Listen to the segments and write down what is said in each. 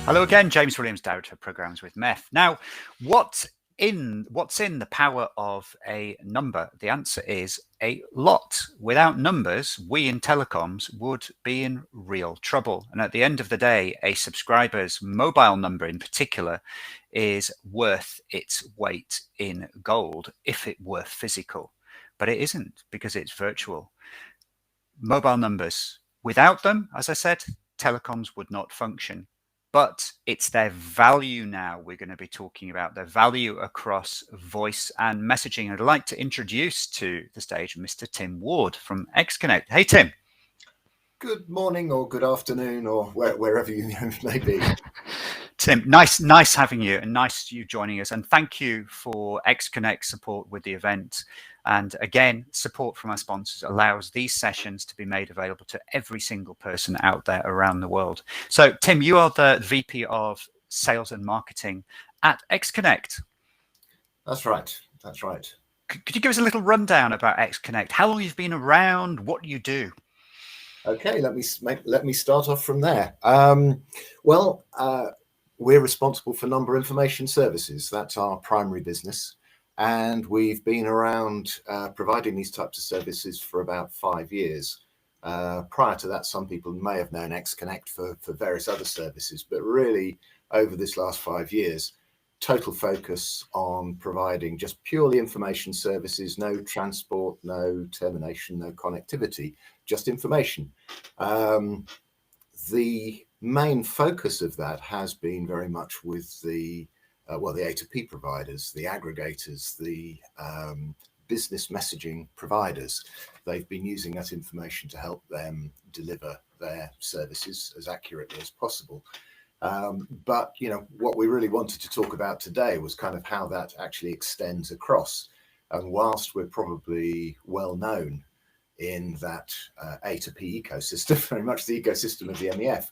Hello again, James Williams, Director of Programs with MEF. Now, what's in the power of a number? The answer is a lot. Without numbers, we in telecoms would be in real trouble. And at the end of the day, a subscriber's mobile number in particular is worth its weight in gold if it were physical. But it isn't, because it's virtual. Mobile numbers, without them, as I said, telecoms would not function. But it's their value now we're going to be talking about, their value across voice and messaging. I'd like to introduce to the stage Mr. Tim Ward from XConnect. Hey, Tim. Good morning or good afternoon or wherever you may be. Tim, nice having you, and nice you joining us. And thank you for XConnect support with the event. And again, support from our sponsors allows these sessions to be made available to every single person out there around the world. So, Tim, you are the VP of Sales and Marketing at XConnect. That's right. That's right. Could you give us a little rundown about XConnect? How long you've been around? What you do? Okay, let me start off from there. We're responsible for number information services. That's our primary business. And we've been around providing these types of services for about 5 years. Prior to that, some people may have known XConnect for various other services, but really over this last 5 years, total focus on providing just purely information services, no transport, no termination, no connectivity, just information. The main focus of that has been very much with the A2P providers, the aggregators, the business messaging providers. They've been using that information to help them deliver their services as accurately as possible. But what we really wanted to talk about today was kind of how that actually extends across. And whilst we're probably well known in that A2P ecosystem, very much the ecosystem of the MEF,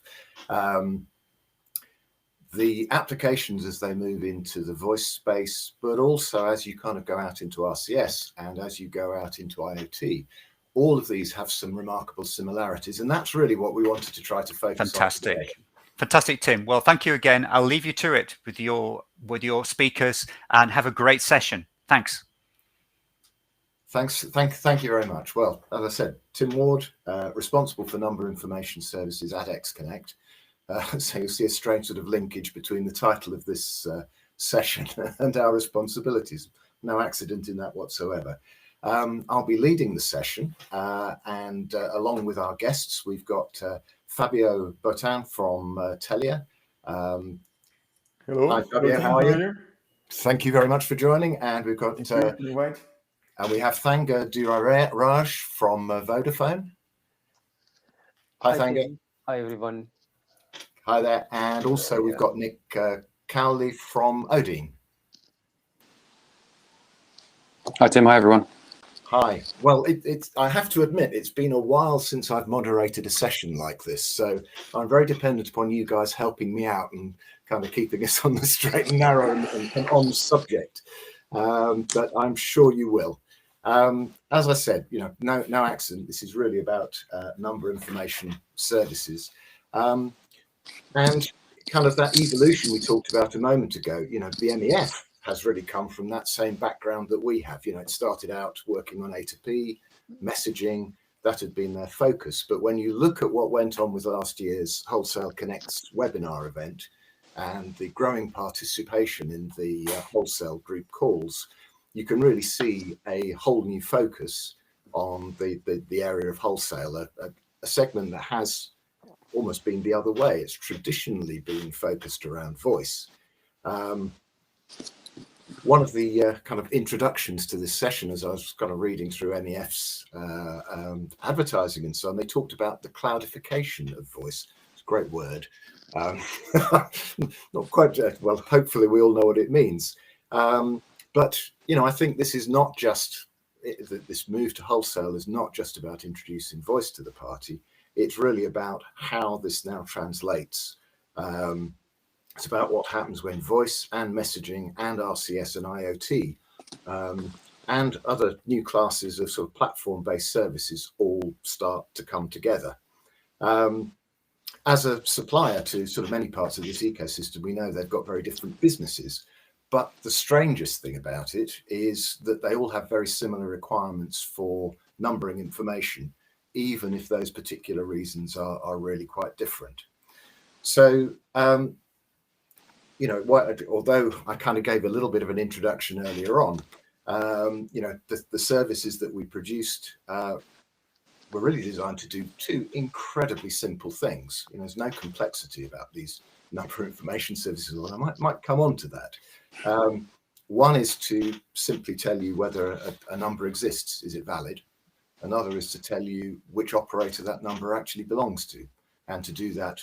the applications as they move into the voice space, but also as you kind of go out into RCS and as you go out into IoT, all of these have some remarkable similarities. And that's really what we wanted to try to focus on today. Fantastic, Tim. Well, thank you again. I'll leave you to it with your speakers, and have a great session. Thanks. Thank you very much. Well, as I said, Tim Ward, responsible for number information services at XConnect. So you'll see a strange sort of linkage between the title of this session and our responsibilities. No accident in that whatsoever. I'll be leading the session, and along with our guests, we've got Fabio Bottan from Telia. Hello. Hi, Fabio. How are you? Thank you very much for joining. And we've got and we have Durairaj from Vodafone. Hi, Thangar. Hi, everyone. Hi there. And also we've got Nick Cowley from Odine. Hi, Tim. Hi, everyone. Hi. Well, I have to admit, it's been a while since I've moderated a session like this. So I'm very dependent upon you guys helping me out and kind of keeping us on the straight and narrow and on subject. But I'm sure you will. As I said, no accident. This is really about number information services. And kind of that evolution we talked about a moment ago, the MEF has really come from that same background that we have. It started out working on A2P, messaging, that had been their focus. But when you look at what went on with last year's Wholesale Connects webinar event and the growing participation in the wholesale group calls, you can really see a whole new focus on the area of wholesale, a segment that has almost been the other way. It's traditionally been focused around voice. One of the kind of introductions to this session, as I was kind of reading through MEF's advertising and so on, they talked about the cloudification of voice. It's a great word. Not quite, well, hopefully we all know what it means. But, I think this is not just, this move to wholesale is not just about introducing voice to the party. It's really about how this now translates. It's about what happens when voice and messaging and RCS and IoT and other new classes of sort of platform-based services all start to come together. as a supplier to sort of many parts of this ecosystem, we know they've got very different businesses. But the strangest thing about it is that they all have very similar requirements for numbering information, even if those particular reasons are really quite different. So, although I kind of gave a little bit of an introduction earlier on, the services that we produced were really designed to do two incredibly simple things. There's no complexity about these number information services, although I might come on to that. One is to simply tell you whether a number exists. Is it valid? Another is to tell you which operator that number actually belongs to, and to do that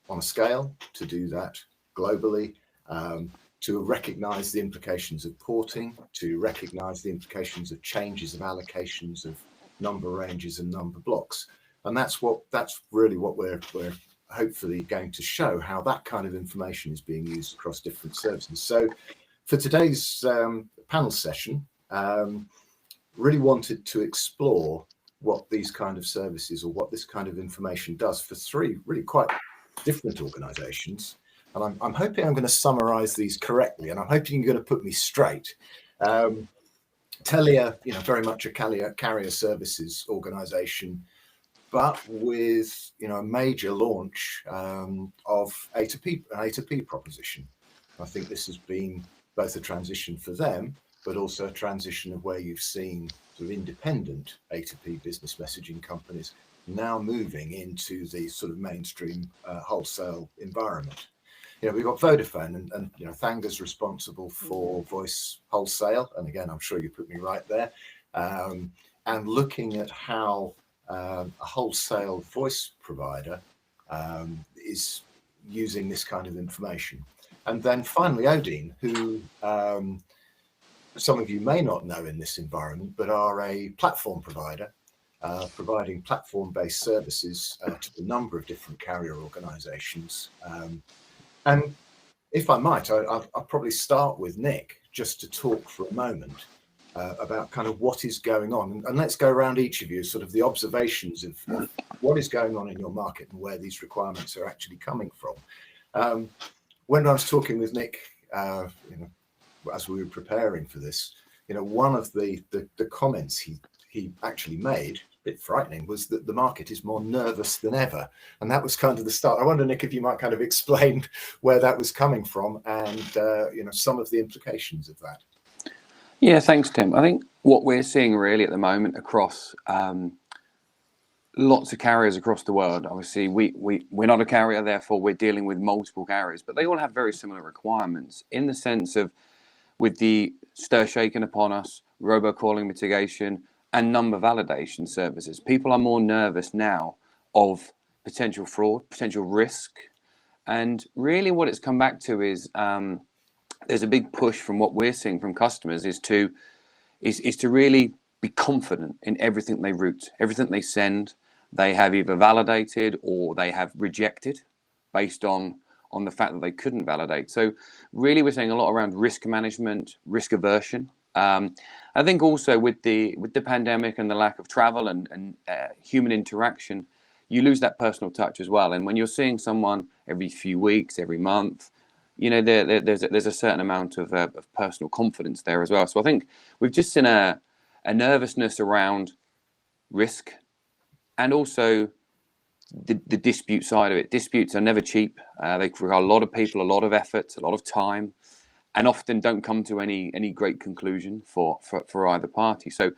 on a scale, to do that globally, to recognize the implications of porting, to recognize the implications of changes of allocations of number ranges and number blocks. And that's really what we're hopefully going to show, how that kind of information is being used across different services. So for today's panel session, really wanted to explore what these kind of services or what this kind of information does for three really quite different organizations. And I'm hoping I'm going to summarize these correctly, and I'm hoping you're going to put me straight. Telia, very much a carrier services organization, but with a major launch of an A2P proposition. I think this has been both a transition for them, but also a transition of where you've seen sort of independent A2P business messaging companies now moving into the sort of mainstream wholesale environment. We've got Vodafone, and Thangar's responsible for voice wholesale, and again, I'm sure you put me right there, and looking at how a wholesale voice provider is using this kind of information. And then finally, Odine, who some of you may not know in this environment, but are a platform provider, providing platform-based services to a number of different carrier organizations. And if I might, I'll probably start with Nick, just to talk for a moment about kind of what is going on. And let's go around each of you, sort of the observations of what is going on in your market and where these requirements are actually coming from. When I was talking with Nick, as we were preparing for this, one of the comments he actually made, a bit frightening, was that the market is more nervous than ever. And that was kind of the start. I wonder, Nick, if you might kind of explain where that was coming from and, some of the implications of that. Yeah, thanks, Tim. I think what we're seeing really at the moment across lots of carriers across the world, obviously we're not a carrier, therefore we're dealing with multiple carriers, but they all have very similar requirements in the sense of, with the stir shaken upon us, robocalling mitigation, and number validation services. People are more nervous now of potential fraud, potential risk. And really what it's come back to is there's a big push from what we're seeing from customers is to really be confident in everything they route, everything they send. They have either validated or they have rejected based on the fact that they couldn't validate. So really we're seeing a lot around risk management, risk aversion. I think also with the pandemic and the lack of travel and human interaction, you lose that personal touch as well. And when you're seeing someone every few weeks, every month, there's a certain amount of personal confidence there as well. So I think we've just seen a nervousness around risk, and also the dispute side of it. Disputes are never cheap. They require a lot of people, a lot of effort, a lot of time, and often don't come to any great conclusion for either party. So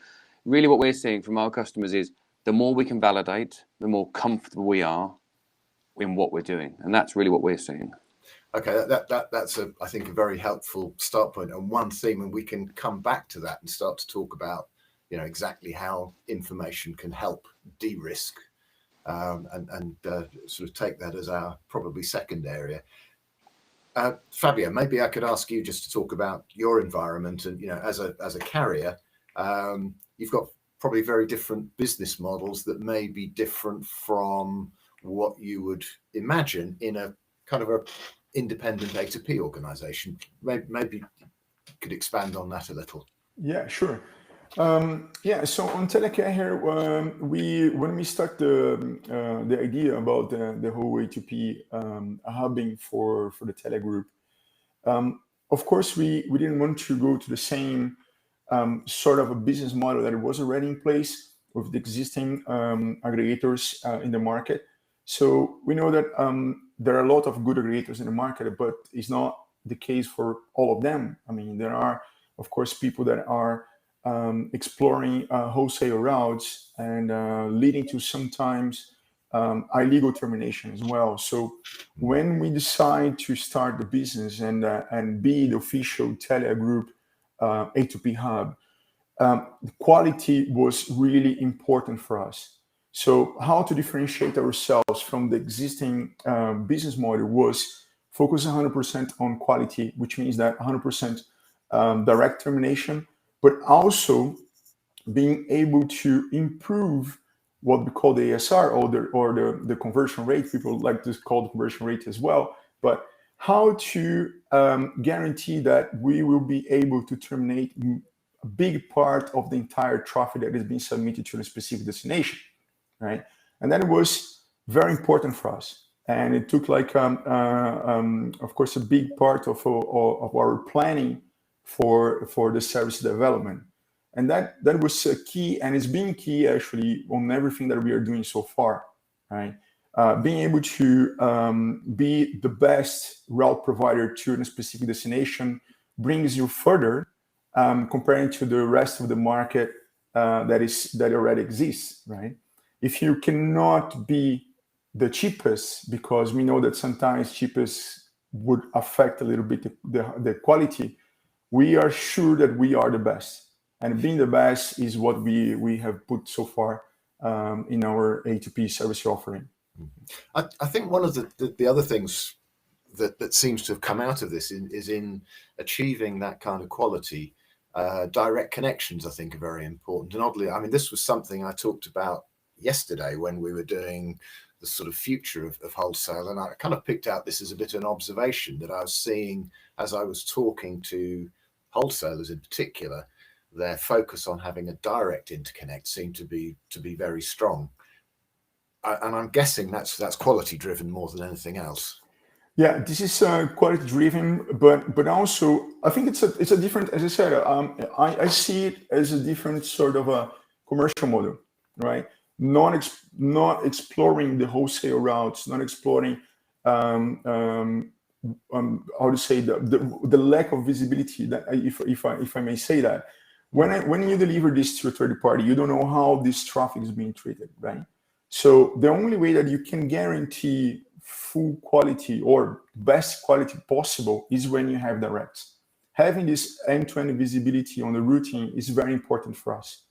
really what we're seeing from our customers is the more we can validate, the more comfortable we are in what we're doing. And that's really what we're seeing. Okay, that's I think a very helpful start point and one theme, and we can come back to that and start to talk about exactly how information can help de-risk and sort of take that as our probably second area. Fabio, maybe I could ask you just to talk about your environment and as a carrier, you've got probably very different business models that may be different from what you would imagine in a kind of a independent A2P organization. Maybe you could expand on that a little. Yeah, sure. Yeah, so on Telecarrier, when we start the idea about the whole A2P hubbing for the Telia group, of course we didn't want to go to the same sort of a business model that was already in place with the existing aggregators in the market. So we know that there are a lot of good aggregators in the market, but it's not the case for all of them. I mean, there are, of course, people that are exploring wholesale routes and leading to sometimes illegal termination as well. So when we decide to start the business and be the official Telia Group A2P hub, quality was really important for us. So how to differentiate ourselves from the existing business model was focus 100% on quality, which means that 100% direct termination, but also being able to improve what we call the ASR or the conversion rate. People like to call the conversion rate as well. But how to guarantee that we will be able to terminate a big part of the entire traffic that is being submitted to a specific destination, right? And that was very important for us. And it took of course, a big part of our planning for the service development. And that was key, and it's been key actually on everything that we are doing so far, right? Being able to be the best route provider to a specific destination brings you further comparing to the rest of the market that already exists, right? If you cannot be the cheapest, because we know that sometimes cheapest would affect a little bit the quality, we are sure that we are the best. And being the best is what we have put so far in our A2P service offering. I think one of the other things that seems to have come out of this is in achieving that kind of quality. Direct connections, I think, are very important. And oddly, I mean, this was something I talked about yesterday when we were doing the sort of future of wholesale. And I kind of picked out this as a bit of an observation that I was seeing as I was talking to wholesalers in particular. Their focus on having a direct interconnect seemed to be very strong. And I'm guessing that's quality driven more than anything else. Yeah, this is quality driven, but also I think it's a different, as I said, I see it as a different sort of a commercial model, right? Not exploring the wholesale routes, not exploring how to say the lack of visibility, that if I may say that, when you deliver this to a third party, you don't know how this traffic is being treated, right? So the only way that you can guarantee full quality or best quality possible is when you have directs. Having this end-to-end visibility on the routing is very important for us.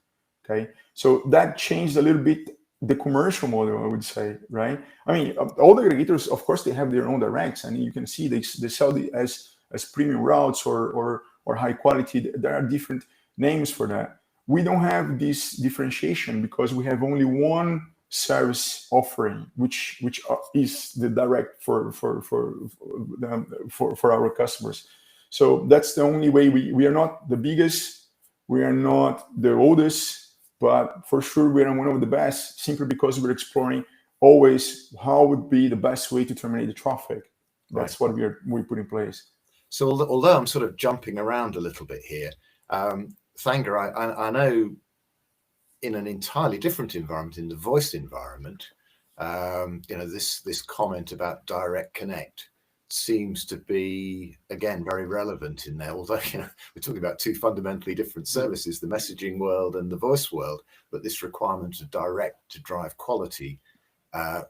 Okay, so that changed a little bit the commercial model, I would say, right? I mean, all the aggregators, of course, they have their own directs, and you can see they sell it as premium routes or high quality. There are different names for that. We don't have this differentiation because we have only one service offering, which is the direct for our customers. So that's the only way. We are not the biggest, we are not the oldest, but for sure we are one of the best, simply because we're exploring always how would be the best way to terminate the traffic. That's right. What we put in place. So although I'm sort of jumping around a little bit here, Thangaraj, I know in an entirely different environment, in the voice environment, this comment about direct connect seems to be, again, very relevant in there. Although we're talking about two fundamentally different services, the messaging world and the voice world, but this requirement of direct to drive quality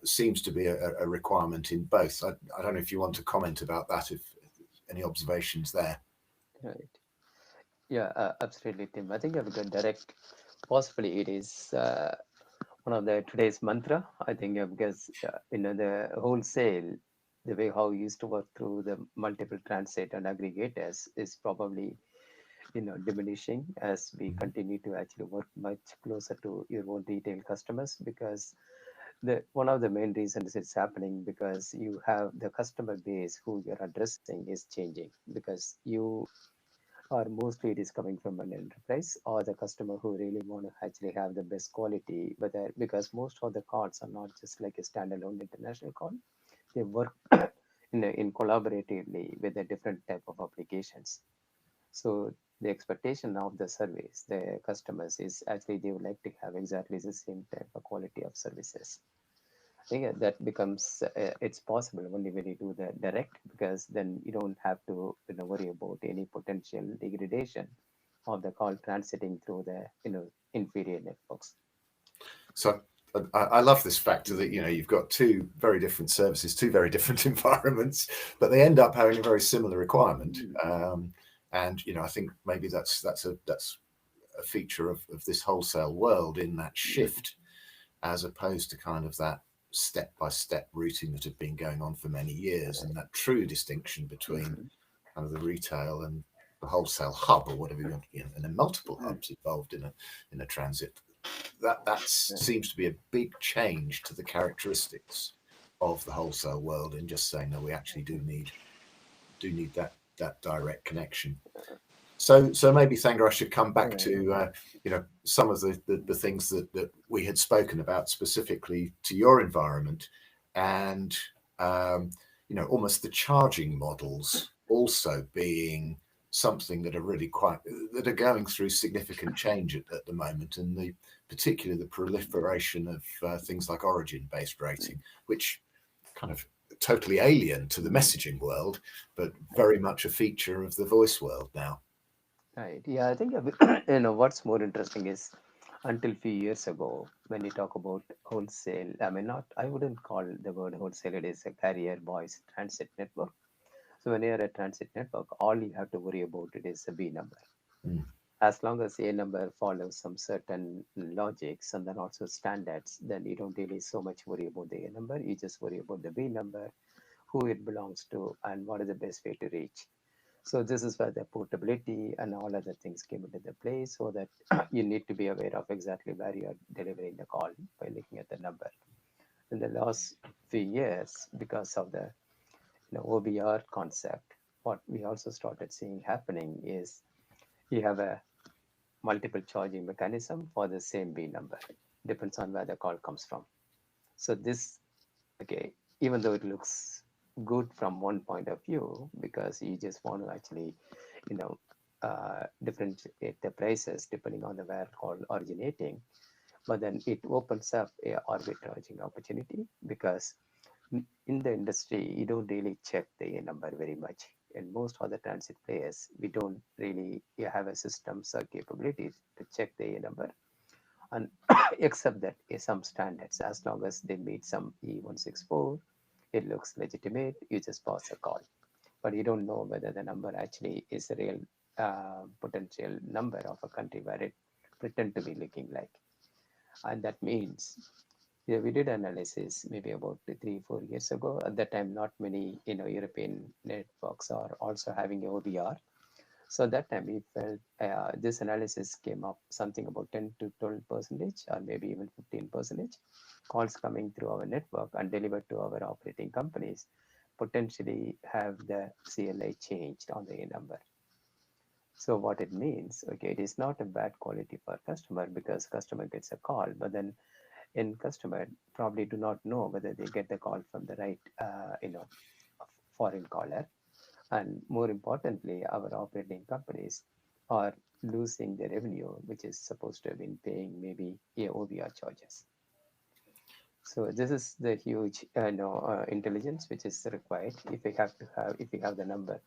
seems to be a requirement in both. I don't know if you want to comment about that, if any observations there. Right. Yeah, absolutely, Tim. I think I've got direct. Possibly it is one of the today's mantra. I think because the wholesale, the way how we used to work through the multiple transit and aggregators is probably diminishing as we continue to actually work much closer to your own retail customers, because one of the main reasons it's happening because you have the customer base who you're addressing is changing, because you or mostly it is coming from an enterprise or the customer who really want to actually have the best quality, because most of the calls are not just like a standalone international call. They work in collaboratively with a different type of applications. So the expectation of the service, the customers, is actually they would like to have exactly the same type of quality of services. I think that becomes it's possible only when you do the direct, because then you don't have to worry about any potential degradation of the call transiting through the inferior networks. So I love this factor that you've got two very different services, two very different environments, but they end up having a very similar requirement. And I think maybe that's a feature of this wholesale world, in that shift, as opposed to kind of that step-by-step routing that had been going on for many years, and that true distinction between kind of the retail and the wholesale hub, or whatever you want, and then multiple hubs involved in a transit. That seems to be a big change to the characteristics of the wholesale world, in just saying, no, we actually do need that direct connection. So maybe Thangaraj should come back to some of the things that we had spoken about specifically to your environment, and almost the charging models also being something that are really that are going through significant change at the moment, and particularly the proliferation of things like origin-based rating, which kind of totally alien to the messaging world, but very much a feature of the voice world now. Right. Yeah, I think what's more interesting is, until few years ago, when you talk about wholesale, I wouldn't call the word wholesale. It is a carrier voice transit network. So when you're a transit network, all you have to worry about it is a B number. As long as A number follows some certain logics and then also standards, then you don't really so much worry about the A number. You just worry about the B number, who it belongs to, and what is the best way to reach. So this is where the portability and all other things came into the play, so that you need to be aware of exactly where you are delivering the call by looking at the number. In the last few years, because of the OBR concept, what we also started seeing happening is you have a multiple charging mechanism for the same B number. Depends on where the call comes from. So this, even though it looks good from one point of view, because you just want to actually, differentiate the prices depending on the where call originating, but then it opens up a arbitraging opportunity, because in the industry, you don't really check the A number very much. And most of the transit players, we don't really have a systems or capabilities to check the A number, and except that some standards, as long as they meet some E164, it looks legitimate, you just pass a call. But you don't know whether the number actually is a real potential number of a country where it pretend to be looking like. And that means, we did analysis maybe about 3-4 years ago. At that time, not many European networks are also having OBR. So that time we felt this analysis came up something about 10 to 12%, or maybe even 15% calls coming through our network and delivered to our operating companies potentially have the CLI changed on the A number. So what it means, it is not a bad quality for customer, because customer gets a call, but then end customer probably do not know whether they get the call from the right, foreign caller. And more importantly, our operating companies are losing the revenue, which is supposed to have been paying maybe OBR charges. So this is the huge intelligence which is required if we have the number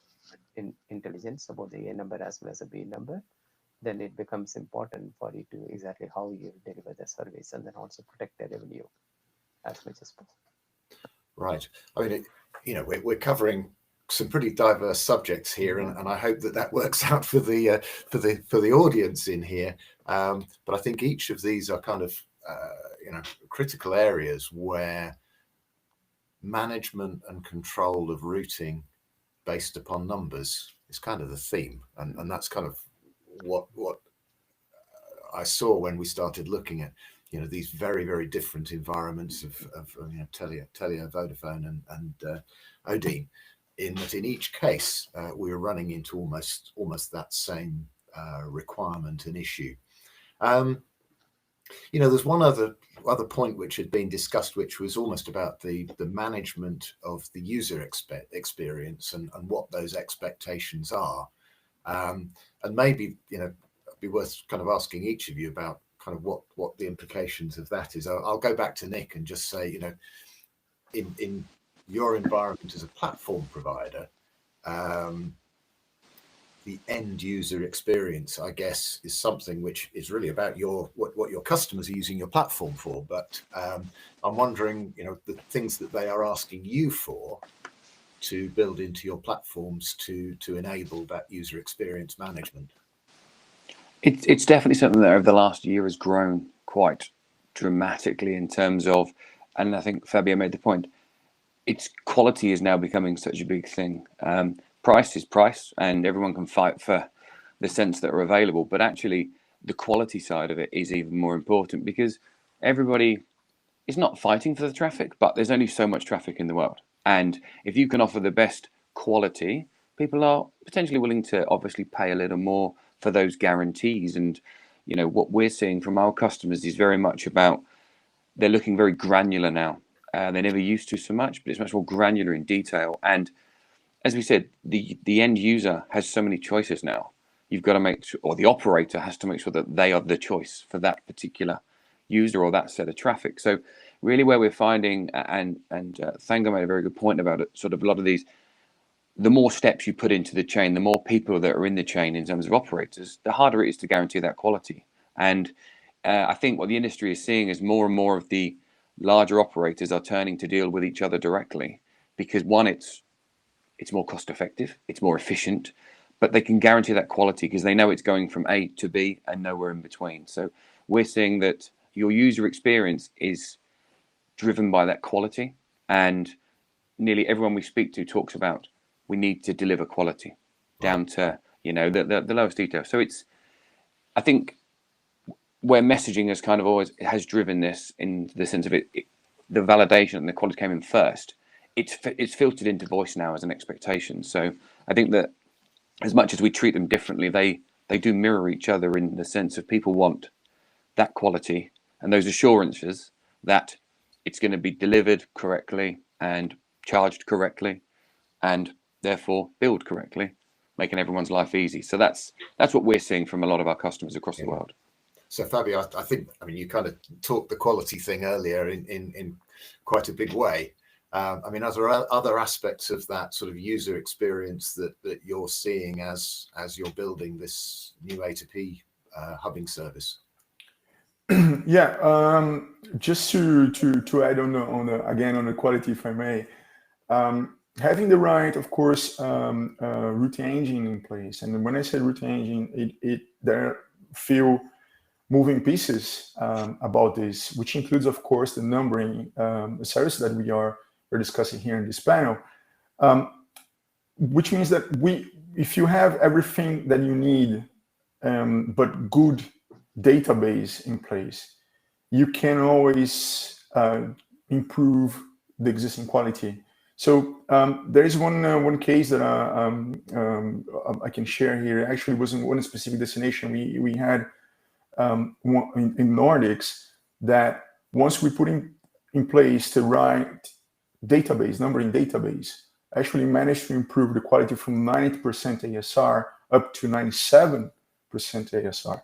in intelligence about the A number as well as a B number. Then it becomes important for you to exactly how you deliver the service, and then also protect the revenue as much as possible. Right. I mean, we're covering some pretty diverse subjects here, and I hope that works out for the audience in here. But I think each of these are kind of critical areas where management and control of routing based upon numbers is kind of the theme, and that's kind of what I saw when we started looking at these very, very different environments of Telia, Vodafone, and Odine. in that in each case we were running into almost that same requirement and issue. You know, there's one other point which had been discussed, which was almost about the management of the user experience and what those expectations are. And maybe, you know, it'd be worth kind of asking each of you about kind of what the implications of that is. I'll go back to Nick and just say, you know, in your environment as a platform provider, the end user experience, I guess, is something which is really about what your customers are using your platform for. But I'm wondering, you know, the things that they are asking you for to build into your platforms to enable that user experience management. It's definitely something that over the last year has grown quite dramatically in terms of, and I think Fabio made the point, its quality is now becoming such a big thing. Price is price, and everyone can fight for the cents that are available. But actually, the quality side of it is even more important, because everybody is not fighting for the traffic, but there's only so much traffic in the world. And if you can offer the best quality, people are potentially willing to obviously pay a little more for those guarantees. And, you know, what we're seeing from our customers is very much about, they're looking very granular now. They never used to so much, but it's much more granular in detail. And as we said, the end user has so many choices now. You've got to make sure, or the operator has to make sure that they are the choice for that particular user or that set of traffic. So really where we're finding, and Thango made a very good point about it, sort of a lot of these, the more steps you put into the chain, the more people that are in the chain in terms of operators, the harder it is to guarantee that quality. And I think what the industry is seeing is more and more of the larger operators are turning to deal with each other directly, because one, it's more cost effective, it's more efficient, but they can guarantee that quality because they know it's going from A to B and nowhere in between. So we're seeing that your user experience is driven by that quality, and nearly everyone we speak to talks about, we need to deliver quality down to, you know, the lowest detail. So it's, I think where messaging has kind of always has driven this in the sense of it the validation and the quality came in first. It's filtered into voice now as an expectation. So I think that as much as we treat them differently, they do mirror each other in the sense of people want that quality and those assurances that it's going to be delivered correctly and charged correctly and therefore billed correctly, making everyone's life easy. So that's what we're seeing from a lot of our customers across the world. So Fabio, I think, I mean, you kind of talked the quality thing earlier in quite a big way. I mean, are there other aspects of that sort of user experience that you're seeing as you're building this new A2P hubbing service? Yeah, just to add on the quality, if I may, having the right, of course, route engine in place. And when I say route engine, there are few moving pieces about this, which includes, of course, the numbering service that we're discussing here in this panel, which means that if you have everything that you need, but good database in place, you can always improve the existing quality. So there is one case that I can share here. Actually, it wasn't one specific destination. We had in Nordics that once we put in place the right database, numbering database, actually managed to improve the quality from 90% ASR up to 97% ASR.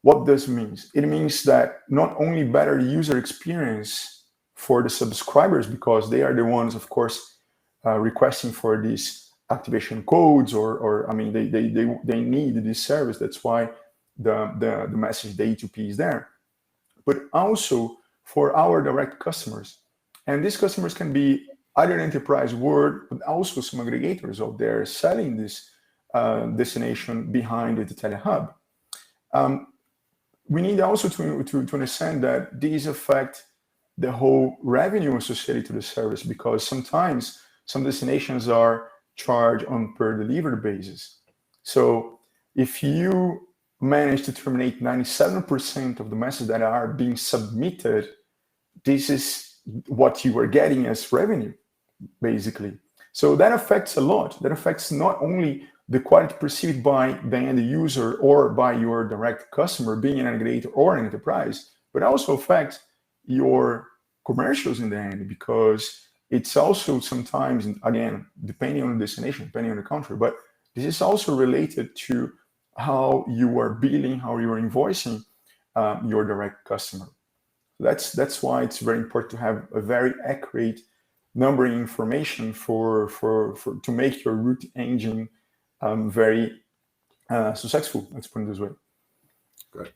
What this means? It means that not only better user experience for the subscribers, because they are the ones, of course, requesting for these activation codes, or I mean, they need this service. That's why the message, the A2P is there, but also for our direct customers. And these customers can be either enterprise world, but also some aggregators out there selling this destination behind the Telia hub. We need also to understand that these affect the whole revenue associated to the service, because sometimes some destinations are charged on per delivered basis. So if you manage to terminate 97% of the messages that are being submitted, this is what you are getting as revenue, basically. So that affects a lot. That affects not only the quality perceived by the end user or by your direct customer, being an aggregator or an enterprise, but also affects your commercials in the end, because it's also sometimes, again, depending on the destination, depending on the country, but this is also related to how you are billing, how you are invoicing your direct customer. That's why it's very important to have a very accurate numbering information to make your route engine very successful. Let's put it this way. Great.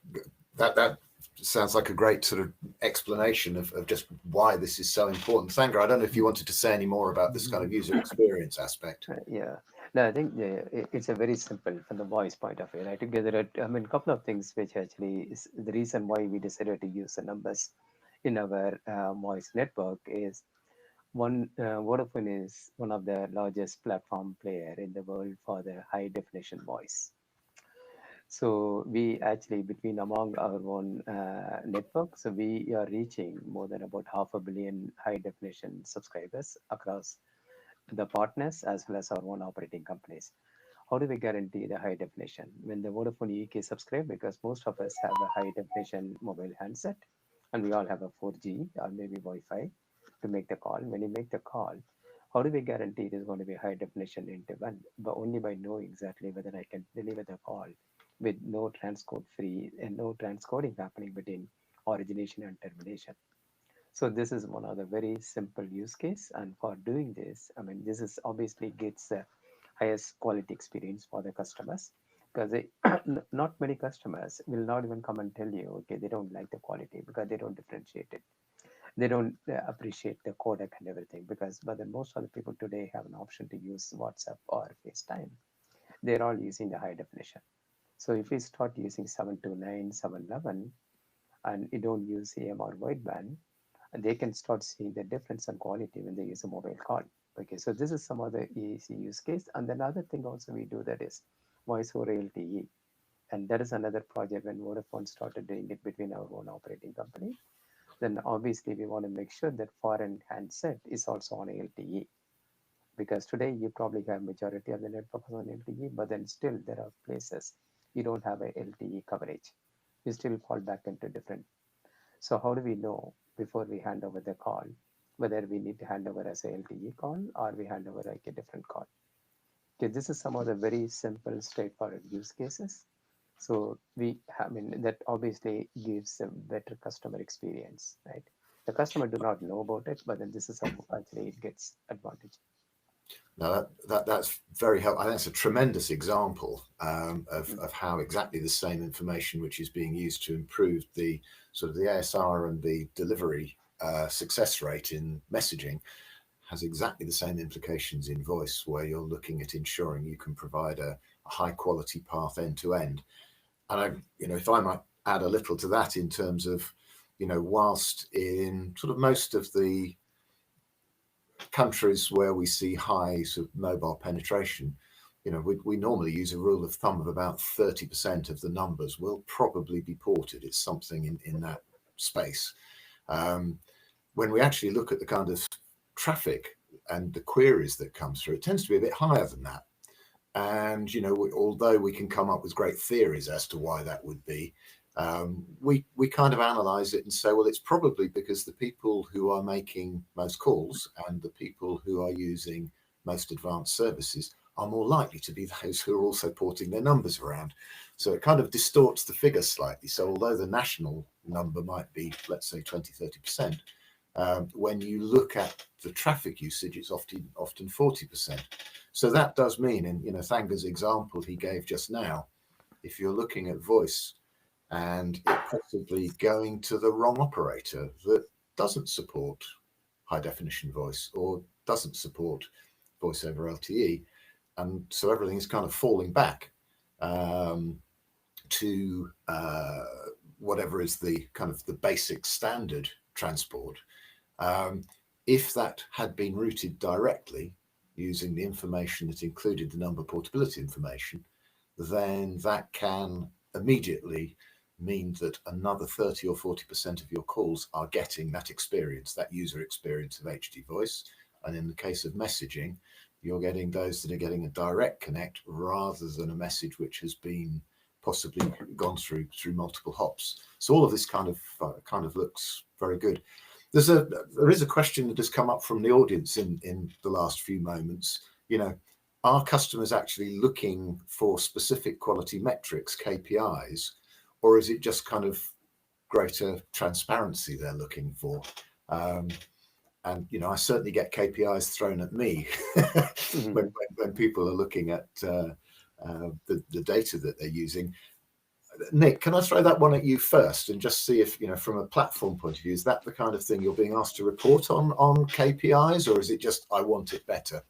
That sounds like a great sort of explanation of just why this is so important. Thangaraj, I don't know if you wanted to say any more about this kind of user experience aspect. Yeah, no, I think it's a very simple from the voice point of view. Right? Together, I mean, a couple of things which actually is the reason why we decided to use the numbers in our voice network is one. Vodafone is one of the largest platform player in the world for the high definition voice. So we actually, between among our own network, so we are reaching more than about 500 million high definition subscribers across the partners as well as our own operating companies. How do we guarantee the high definition? When the Vodafone UK subscribe, because most of us have a high definition mobile handset and we all have a 4G or maybe Wi-Fi to make the call. When you make the call, how do we guarantee it is going to be high definition interval? But only by knowing exactly whether I can deliver the call with no transcode free and no transcoding happening between origination and termination. So this is one of the very simple use case. And for doing this, I mean, this is obviously gets the highest quality experience for the customers, because not many customers will not even come and tell you, okay, they don't like the quality because they don't differentiate it. They don't appreciate the codec and everything, because but then most of the people today have an option to use WhatsApp or FaceTime. They're all using the high definition. So if we start using 729, 711, and you don't use AM or wideband, they can start seeing the difference in quality when they use a mobile call. Okay, so this is some other easy use case. And then another thing also we do that is voice over LTE. And that is another project when Vodafone started doing it between our own operating company. Then obviously we want to make sure that foreign handset is also on LTE. Because today you probably have majority of the network on LTE, but then still there are places you don't have a LTE coverage. You still fall back into different. So how do we know before we hand over the call whether we need to hand over as a LTE call or we hand over like a different call? Okay, this is some of the very simple, straightforward use cases. So I mean, that obviously gives a better customer experience, right? The customer do not know about it, but then this is how actually it gets advantage. Now that's very helpful. I think that's a tremendous example of how exactly the same information which is being used to improve the sort of the ASR and the delivery success rate in messaging has exactly the same implications in voice, where you're looking at ensuring you can provide a high quality path end to end. And if I might add a little to that in terms of, whilst in sort of most of the countries where we see high sort of mobile penetration, we normally use a rule of thumb of about 30% of the numbers will probably be ported. It's something in that space. When we actually look at the kind of traffic and the queries that come through, it tends to be a bit higher than that. And, although we can come up with great theories as to why that would be, we kind of analyze it and say, well, it's probably because the people who are making most calls and the people who are using most advanced services are more likely to be those who are also porting their numbers around. So it kind of distorts the figure slightly. So although the national number might be, let's say, 20-30%, when you look at the traffic usage, it's often 40%. So that does mean, in Thangar's example he gave just now, if you're looking at voice and it possibly going to the wrong operator that doesn't support high definition voice or doesn't support voice over LTE, and so everything is kind of falling back to whatever is the kind of the basic standard transport. If that had been routed directly using the information that included the number portability information, then that can immediately mean that another 30 or 40% of your calls are getting that experience, that user experience of HD voice. And in the case of messaging, you're getting those that are getting a direct connect rather than a message which has been possibly gone through multiple hops. So all of this kind of looks very good. There is a question that has come up from the audience in the last few moments. You know, are customers actually looking for specific quality metrics, KPIs, or is it just kind of greater transparency they're looking for? And you know, I certainly get KPIs thrown at me when people are looking at the data that they're using. Nick, can I throw that one at you first and just see if, you know, from a platform point of view, is that the kind of thing you're being asked to report on KPIs, or is it just I want it better?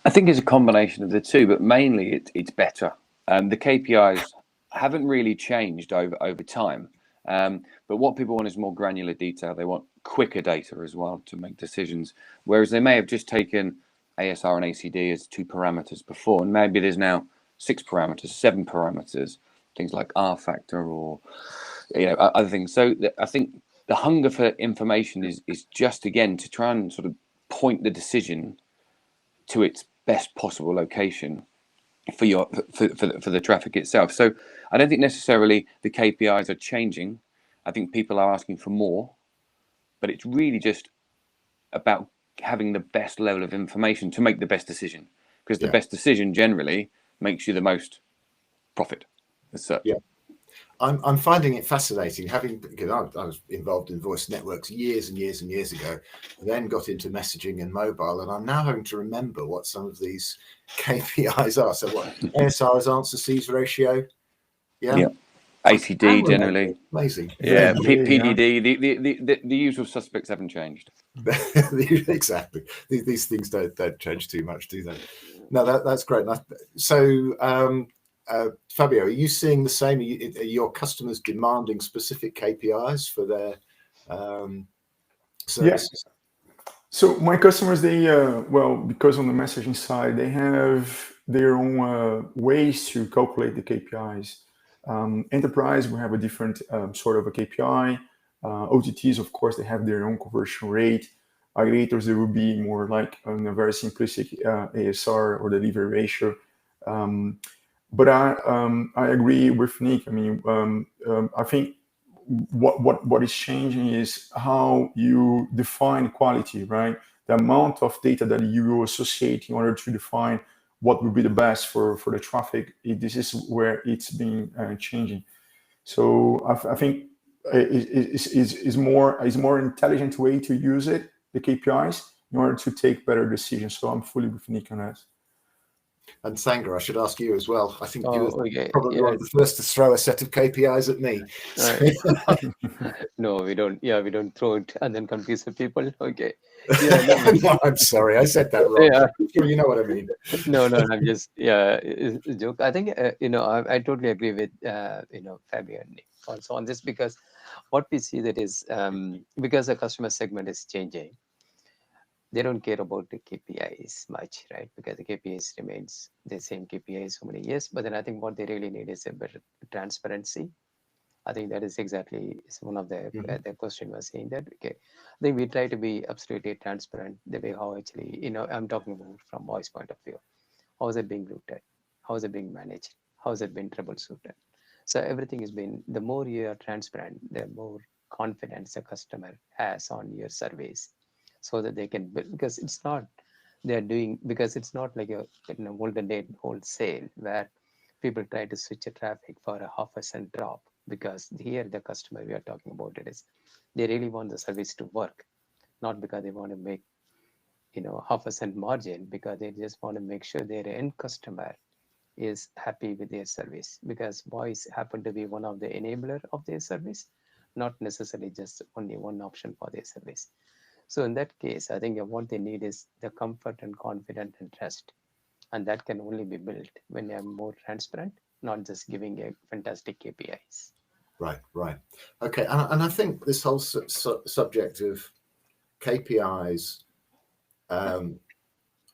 I think it's a combination of the two, but mainly it's better. The KPIs haven't really changed over time, but what people want is more granular detail. They want quicker data as well to make decisions, whereas they may have just taken ASR and ACD as 2 parameters before, and maybe there's now 6 parameters, 7 parameters, things like R factor or, you know, other things. So I think the hunger for information is just, again, to try and sort of point the decision to its best possible location for the traffic itself. So I don't think necessarily the KPIs are changing. I think people are asking for more, but it's really just about having the best level of information to make the best decision, because the best decision generally makes you the most profit as such. Yeah. I'm finding it fascinating, because I was involved in voice networks years and years and years ago, then got into messaging and mobile, and I'm now having to remember what some of these KPIs are. So what, ASR is answer C's ratio? Yeah. ACD generally. Amazing. Yeah, PDD, the usual suspects haven't changed. Exactly. These things don't change too much, do they? No, that's great. So, Fabio, are you seeing the same? Are your customers demanding specific KPIs for their services? Yeah. So my customers, they well, because on the messaging side, they have their own ways to calculate the KPIs. Enterprise, we have a different sort of a KPI. OTTs, of course, they have their own conversion rate. Aggregators, they will be more like on a very simplistic ASR or delivery ratio. But I agree with Nick. I mean, I think what is changing is how you define quality, right? The amount of data that you will associate in order to define what will be the best for the traffic. This is where it's been changing. So I think is more intelligent way to use it, the KPIs, in order to take better decisions. So I'm fully with Nick on that. And Thangaraj, I should ask you as well. I think you were probably Yeah. one of the first to throw a set of KPIs at me. No, we don't. Yeah, we don't throw it and then confuse the people. Okay. No, I'm sorry, I said that wrong. Yeah. Sure, you know what I mean. No, I'm just it's a joke. I think I totally agree with Fabio and Nick also on this, because what we see that is because the customer segment is changing, they don't care about the KPIs much, right? Because the KPIs remains the same KPIs so many years. But then I think what they really need is a better transparency. I think that is exactly one of the question was saying that. Okay, I think we try to be absolutely transparent the way how actually I'm talking about from voice point of view. How is it being routed? How is it being managed? How is it being troubleshooted? So everything has been. The more you are transparent, the more confidence the customer has on your service, so that they can build, because it's not they're doing, because it's not like a olden day wholesale where people try to switch a traffic for a 0.5 cent drop, because here the customer we are talking about it is they really want the service to work, not because they want to make 0.5 cent margin, because they just want to make sure their end customer is happy with their service, because voice happen to be one of the enabler of their service, not necessarily just only one option for their service. So in that case, I think what they need is the comfort and confidence and trust. And that can only be built when they are more transparent, not just giving a fantastic KPIs. Right. Okay. And I think this whole subject of KPIs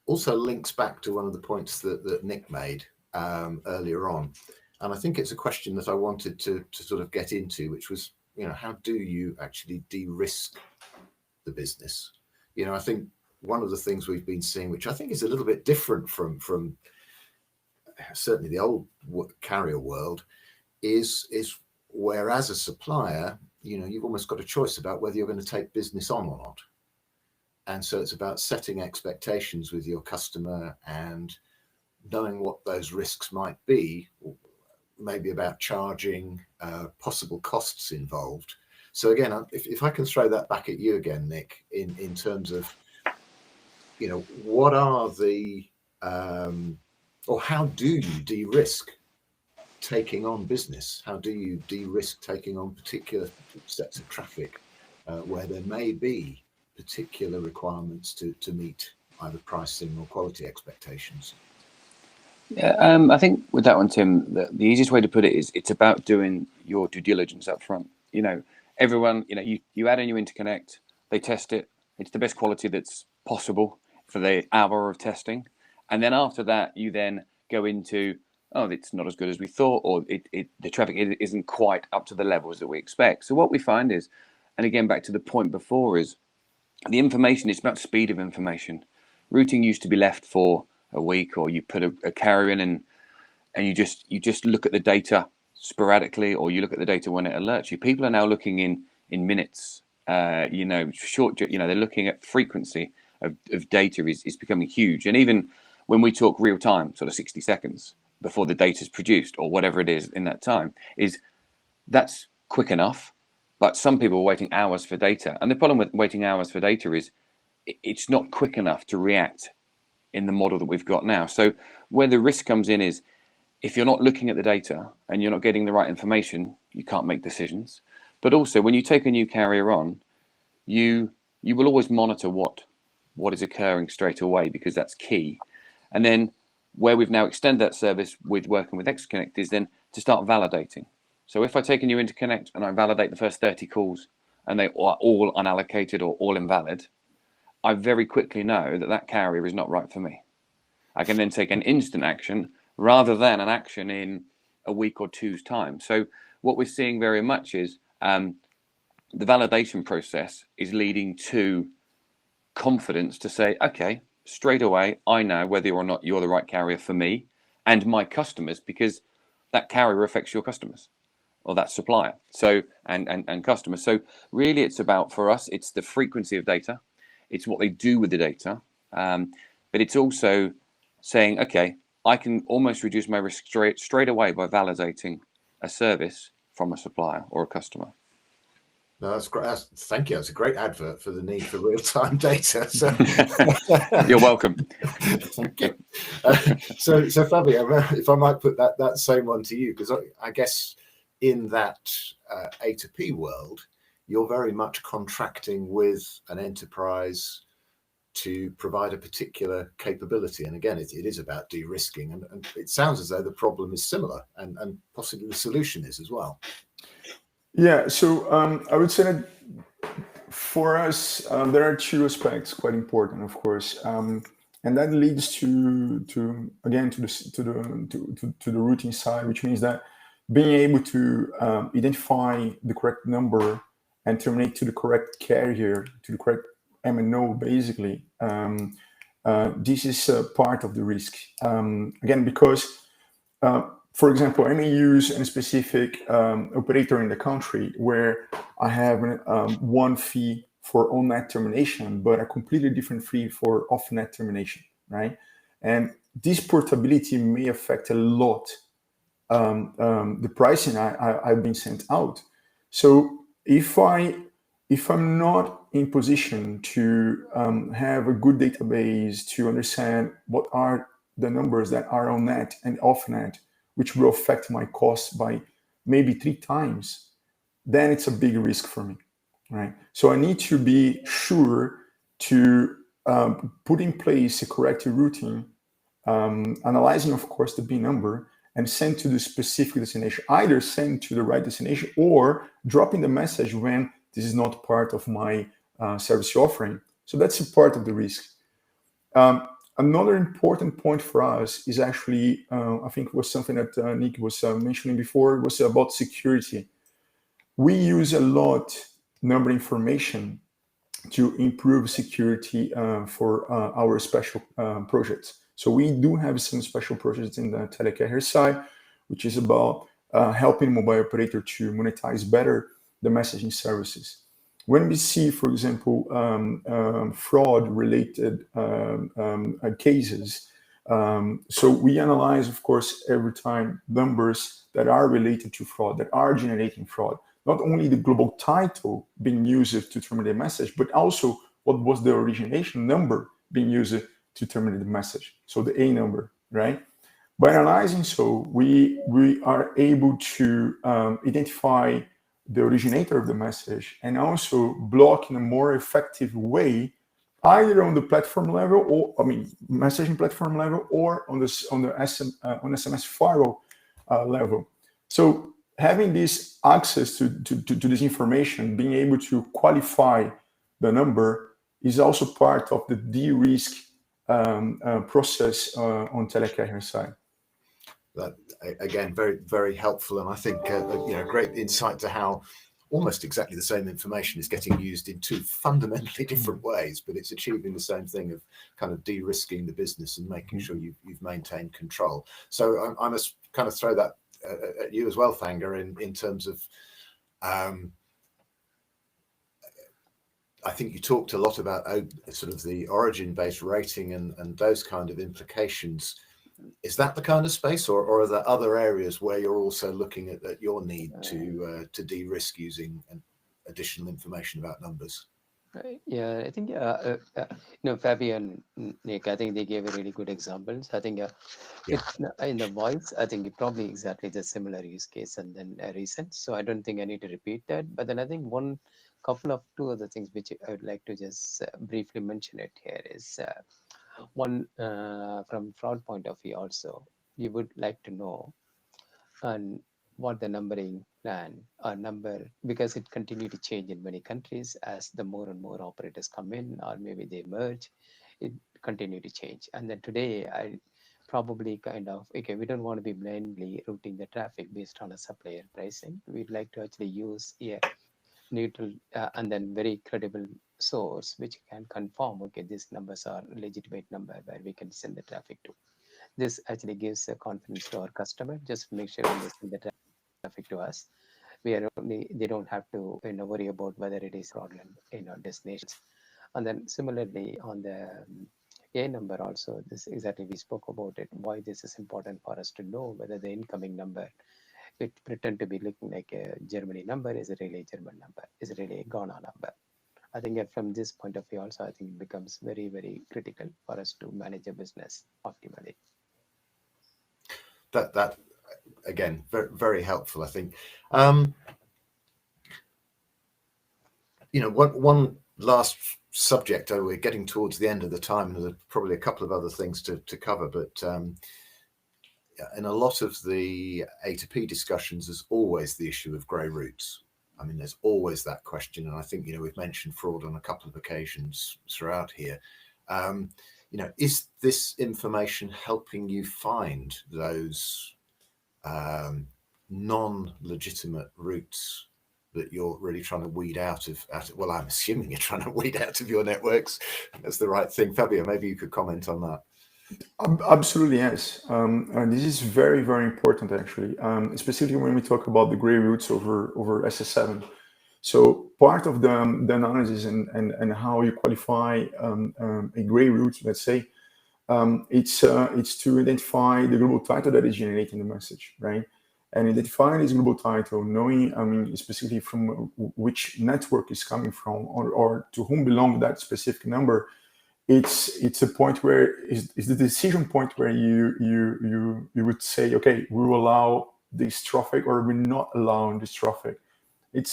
also links back to one of the points that Nick made earlier on. And I think it's a question that I wanted to sort of get into, which was, how do you actually de-risk the business? I think one of the things we've been seeing, which I think is a little bit different from certainly the old carrier world, is where as a supplier, you've almost got a choice about whether you're going to take business on or not. And so it's about setting expectations with your customer and knowing what those risks might be, maybe about charging, possible costs involved. So again, if I can throw that back at you again, Nick, in terms of, what are the, or how do you de-risk taking on business? How do you de-risk taking on particular sets of traffic where there may be particular requirements to meet either pricing or quality expectations? Yeah, I think with that one, Tim, the easiest way to put it is it's about doing your due diligence up front. Everyone, you add a new interconnect, they test it, it's the best quality that's possible for the hour of testing. And then after that, you then go into, it's not as good as we thought, or the traffic isn't quite up to the levels that we expect. So what we find is, and again, back to the point before, is the information is about speed of information. Routing used to be left for a week, or you put a carrier in and you just look at the data sporadically, or you look at the data when it alerts you. People are now looking in minutes, short, they're looking at frequency of data is becoming huge. And even when we talk real time, sort of 60 seconds before the data is produced, or whatever it is in that time, that's quick enough. But some people are waiting hours for data. And the problem with waiting hours for data is it's not quick enough to react in the model that we've got now. So where the risk comes in is, if you're not looking at the data and you're not getting the right information, you can't make decisions. But also, when you take a new carrier on, you will always monitor what is occurring straight away, because that's key. And then where we've now extended that service with working with XConnect is then to start validating. So if I take a new interconnect and I validate the first 30 calls and they are all unallocated or all invalid, I very quickly know that carrier is not right for me. I can then take an instant action rather than an action in a week or two's time. So what we're seeing very much is the validation process is leading to confidence to say, okay, straight away, I know whether or not you're the right carrier for me and my customers, because that carrier affects your customers, or that supplier, so and customers. So really, it's about, for us, it's the frequency of data, it's what they do with the data, but it's also saying, okay, I can almost reduce my risk straight away by validating a service from a supplier or a customer. No, that's great. Thank you. That's a great advert for the need for real-time data. So you're welcome. Thank you. So Fabio, if I might put that same one to you, because I guess in that A2P world, you're very much contracting with an enterprise to provide a particular capability. And again, it is about de-risking. And it sounds as though the problem is similar, and possibly the solution is as well. Yeah, so I would say that for us, there are two aspects quite important, of course, and that leads to the routing side, which means that being able to identify the correct number and terminate to the correct carrier, to the correct MNO, basically, this is part of the risk. Again, because for example, I may use a specific operator in the country where I have one fee for on-net termination, but a completely different fee for off-net termination, right? And this portability may affect a lot the pricing I've been sent out. So if I'm not in position to have a good database to understand what are the numbers that are on net and off net, which will affect my costs by maybe 3 times, then it's a big risk for me, right? So I need to be sure to put in place a correct routing, analyzing, of course, the B number, and send to the specific destination, either send to the right destination or dropping the message when this is not part of my service offering. So that's a part of the risk. Another important point for us is actually, I think was something that Nick was mentioning before, was about security. We use a lot number information to improve security for our special projects. So we do have some special projects in the telecarrier side, which is about helping mobile operator to monetize better the messaging services. When we see, for example, fraud-related cases, so we analyze, of course, every time numbers that are related to fraud, that are generating fraud. Not only the global title being used to terminate a message, but also what was the origination number being used to terminate the message. So the A number, right? By analyzing, so we are able to identify the originator of the message and also block in a more effective way, either on the platform level, or messaging platform level, or on SMS firewall level. So having this access to this information, being able to qualify the number, is also part of the de-risk process on telecarrier side. That again, very, very helpful, and I think great insight to how almost exactly the same information is getting used in two fundamentally different ways, but it's achieving the same thing of kind of de-risking the business and making sure you've maintained control. So I must kind of throw that at you as well, Thanga, in terms of I think you talked a lot about sort of the origin-based rating and those kind of implications. Is that the kind of space, or are there other areas where you're also looking at your need to de-risk using additional information about numbers? Yeah, I think Fabio and Nick, I think they gave really good examples. I think in the voice, I think it probably exactly the similar use case and then recent. So I don't think I need to repeat that. But then I think two other things which I would like to just briefly mention it here is one from fraud point of view. Also, you would like to know and what the numbering plan or number, because it continue to change in many countries as the more and more operators come in, or maybe they merge, it continue to change. And then today I probably we don't want to be blindly routing the traffic based on a supplier pricing. We'd like to actually use a neutral and then very credible source which can confirm, okay, these numbers are legitimate number where we can send the traffic to. This actually gives a confidence to our customer. Just make sure when they send the traffic to us, they don't have to worry about whether it is fraudulent destinations. And then similarly on the A number also, this exactly we spoke about it, why this is important for us to know whether the incoming number, it pretend to be looking like a Germany number, is it really a German number, is it really a Ghana number. I think that from this point of view also, I think it becomes very, very critical for us to manage a business optimally. That again, very, very helpful, I think. One last subject. We're getting towards the end of the time, and there's probably a couple of other things to cover, but in a lot of the A2P discussions, there's always the issue of grey routes. I mean, there's always that question, and I think we've mentioned fraud on a couple of occasions throughout here. Is this information helping you find those non-legitimate routes that you're really trying to weed out of? Well, I'm assuming you're trying to weed out of your networks. That's the right thing. Fabio, maybe you could comment on that. Absolutely, yes. And this is very, very important, actually, specifically when we talk about the gray routes over SS7. So part of the analysis and how you qualify a gray route, let's say, it's to identify the global title that is generating the message, right? And identifying this global title, knowing, specifically from which network is coming from, or to whom belongs that specific number. It's a point where is the decision point where you would say, okay, we will allow this traffic or we're not allowing this traffic. It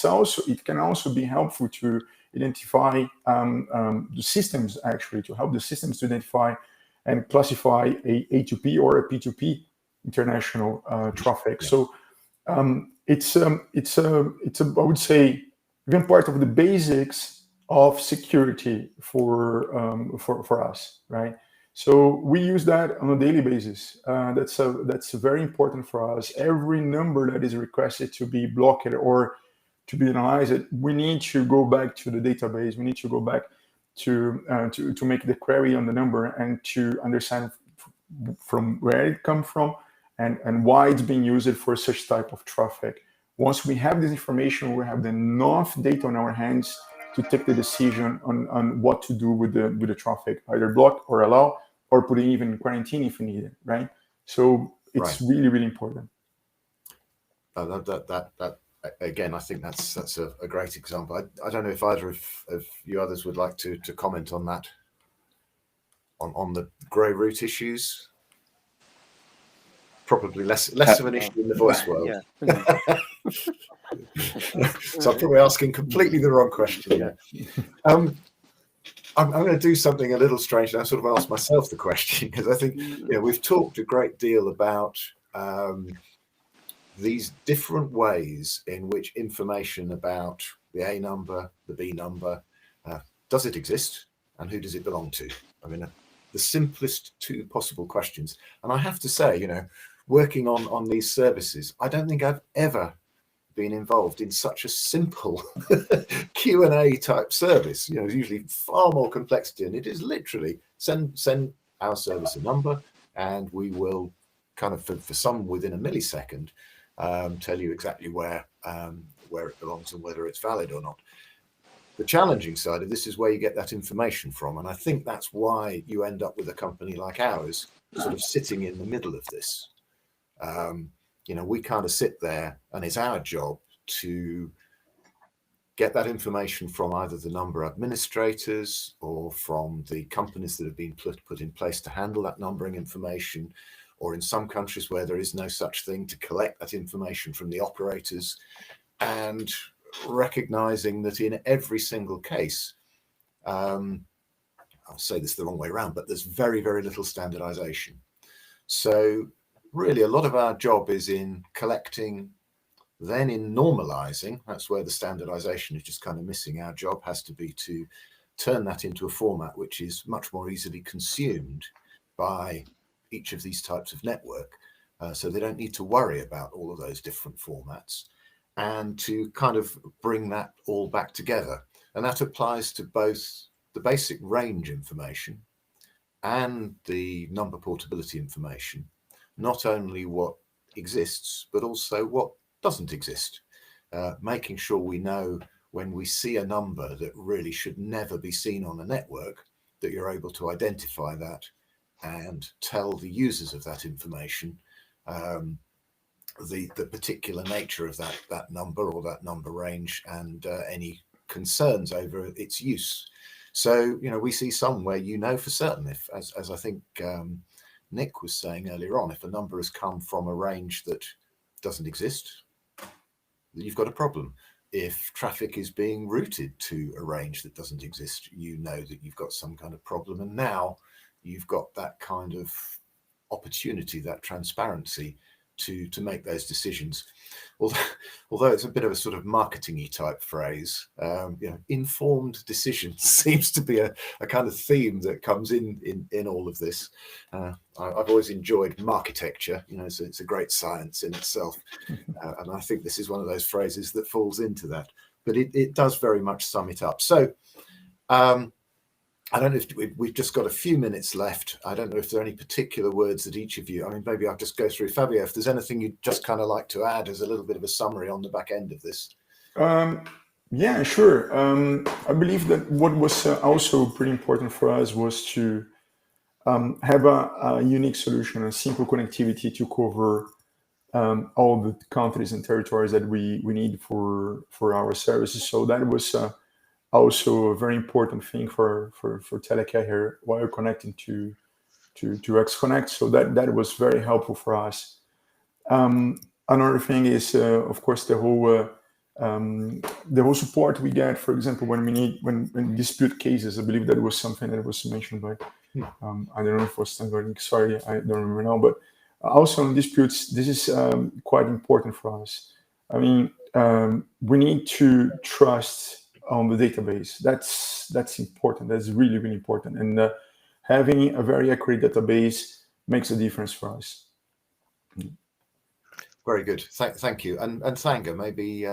can also be helpful to identify the systems, actually, to help the systems to identify and classify a A2P or a P2P international traffic. Yeah. So it's I would say even part of the basics of security for us, right? So we use that on a daily basis. That's very important for us. Every number that is requested to be blocked or to be analyzed, we need to go back to the database. We need to go back to make the query on the number and to understand from where it comes from and why it's being used for such type of traffic. Once we have this information, we have enough data on our hands to take the decision on what to do with the traffic, either block or allow, or put it even in quarantine if needed, right? So it's really, really important. That again, I think that's a great example. I don't know if either of you others would like to comment on that, on the grey root issues. Probably less of an issue in the voice world. Yeah. So I'm probably asking completely the wrong question. Yeah. I'm going to do something a little strange. I sort of asked myself the question because I think we've talked a great deal about these different ways in which information about the A number, the B number, does it exist, and who does it belong to? I mean, the simplest two possible questions. And I have to say, working on these services, I don't think I've ever been involved in such a simple Q&A type service. There's usually far more complexity, and it is literally send our service a number, and we will kind of for some within a millisecond tell you exactly where it belongs and whether it's valid or not. The challenging side of this is where you get that information from, and I think that's why you end up with a company like ours sort of sitting in the middle of this. We kind of sit there, and it's our job to get that information from either the number administrators or from the companies that have been put in place to handle that numbering information, or in some countries where there is no such thing, to collect that information from the operators, and recognizing that in every single case, I'll say this the wrong way around, but there's very, very little standardization. So really, a lot of our job is in collecting, then in normalizing. That's where the standardization is just kind of missing. Our job has to be to turn that into a format which is much more easily consumed by each of these types of network, so they don't need to worry about all of those different formats, and to kind of bring that all back together. And that applies to both the basic range information and the number portability information. Not only what exists, but also what doesn't exist. Making sure we know when we see a number that really should never be seen on a network, that you're able to identify that and tell the users of that information the particular nature of that number or that number range, and any concerns over its use. So, we see some where for certain, if, as I think Nick was saying earlier on, if a number has come from a range that doesn't exist, you've got a problem. If traffic is being routed to a range that doesn't exist, that you've got some kind of problem. And now you've got that kind of opportunity, that transparency to make those decisions. Although it's a bit of a sort of marketing-y type phrase, informed decisions seems to be a kind of theme that comes in all of this. I've always enjoyed marketecture. It's a great science in itself, and I think this is one of those phrases that falls into that. But it does very much sum it up. So I don't know if we've just got a few minutes left. I don't know if there are any particular words that each of you, maybe I'll just go through. Fabio, if there's anything you'd just kind of like to add as a little bit of a summary on the back end of this. Yeah, sure. I believe that what was also pretty important for us was to have a unique solution, a simple connectivity to cover all the countries and territories that we need for our services. So that was also a very important thing for Telecare here while connecting to XConnect. So that was very helpful for us. Another thing is, of course, the whole support we get. For example, when dispute cases, I believe that was something that was mentioned by I don't know if it was Thangaraj. Sorry, I don't remember now. But also in disputes, this is quite important for us. We need to trust on the database. That's important. That's really, really important. And having a very accurate database makes a difference for us. Very good. Thank you. And Thanga, maybe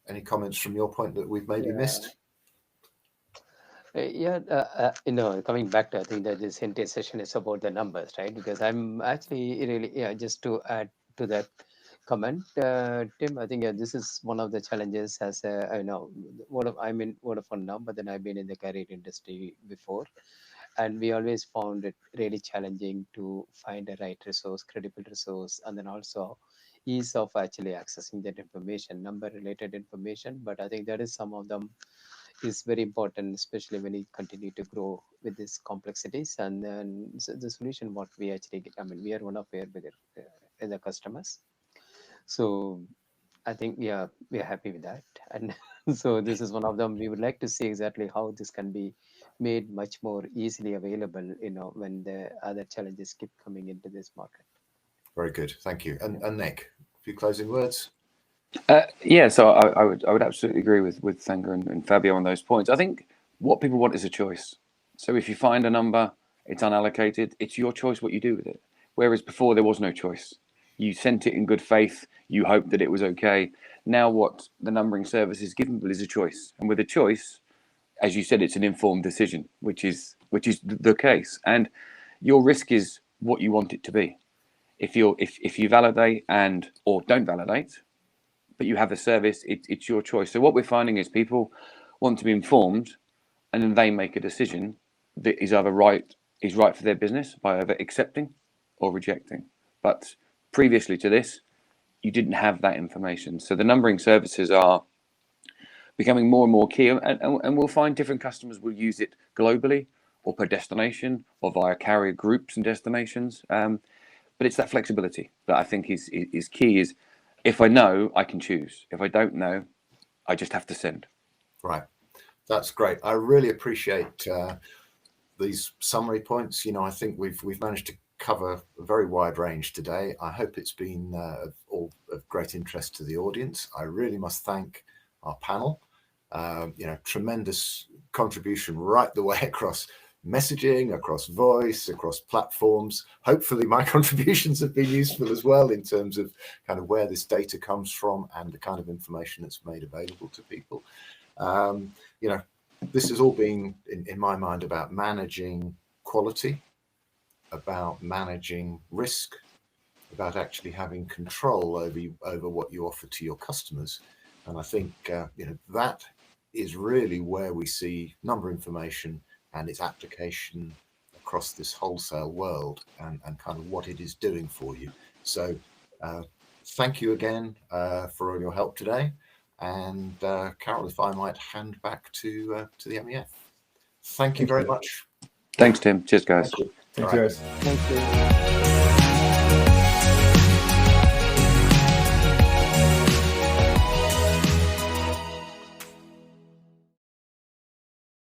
any comments from your point that we've maybe missed? Coming back to, I think that this entire session is about the numbers, right? Because I'm actually really, just to add to that comment, Tim, I think this is one of the challenges as I'm in Vodafone now, but then I've been in the carrier industry before. And we always found it really challenging to find a right resource, credible resource, and then also ease of actually accessing that information, number related information. But I think that is some of them is very important, especially when you continue to grow with these complexities. And then the solution, what we actually get, I mean, we are one of our bigger the customers. So I think we are happy with that. And so this is one of them. We would like to see exactly how this can be made much more easily available, when the other challenges keep coming into this market. Very good. Thank you. And Nick, a few closing words? So I would absolutely agree with Thanger and Fabio on those points. I think what people want is a choice. So if you find a number, it's unallocated, it's your choice what you do with it. Whereas before there was no choice. You sent it in good faith, you hoped that it was okay. Now what the numbering service is given is a choice. And with a choice, as you said, it's an informed decision, which is the case. And your risk is what you want it to be. If you validate or don't validate, but you have the service, it's your choice. So what we're finding is people want to be informed, and then they make a decision that is either right for their business by either accepting or rejecting. But previously to this, you didn't have that information. So the numbering services are becoming more and more key, and we'll find different customers will use it globally or per destination or via carrier groups and destinations. But it's that flexibility that I think is key. Is if I know, I can choose. If I don't know, I just have to send. Right. That's great. I really appreciate these summary points. I think we've managed to cover a very wide range today. I hope it's been of great interest to the audience. I really must thank our panel. Tremendous contribution right the way across messaging, across voice, across platforms. Hopefully my contributions have been useful as well in terms of kind of where this data comes from and the kind of information that's made available to people. This has all been, in my mind, about managing quality, about managing risk, about actually having control over what you offer to your customers. And I think that is really where we see number information and its application across this wholesale world and kind of what it is doing for you. So thank you again for all your help today. And Carol, if I might hand back to the MEF. Thank you very much. Thanks, Tim. Cheers, guys. Thank you, guys. Thank you.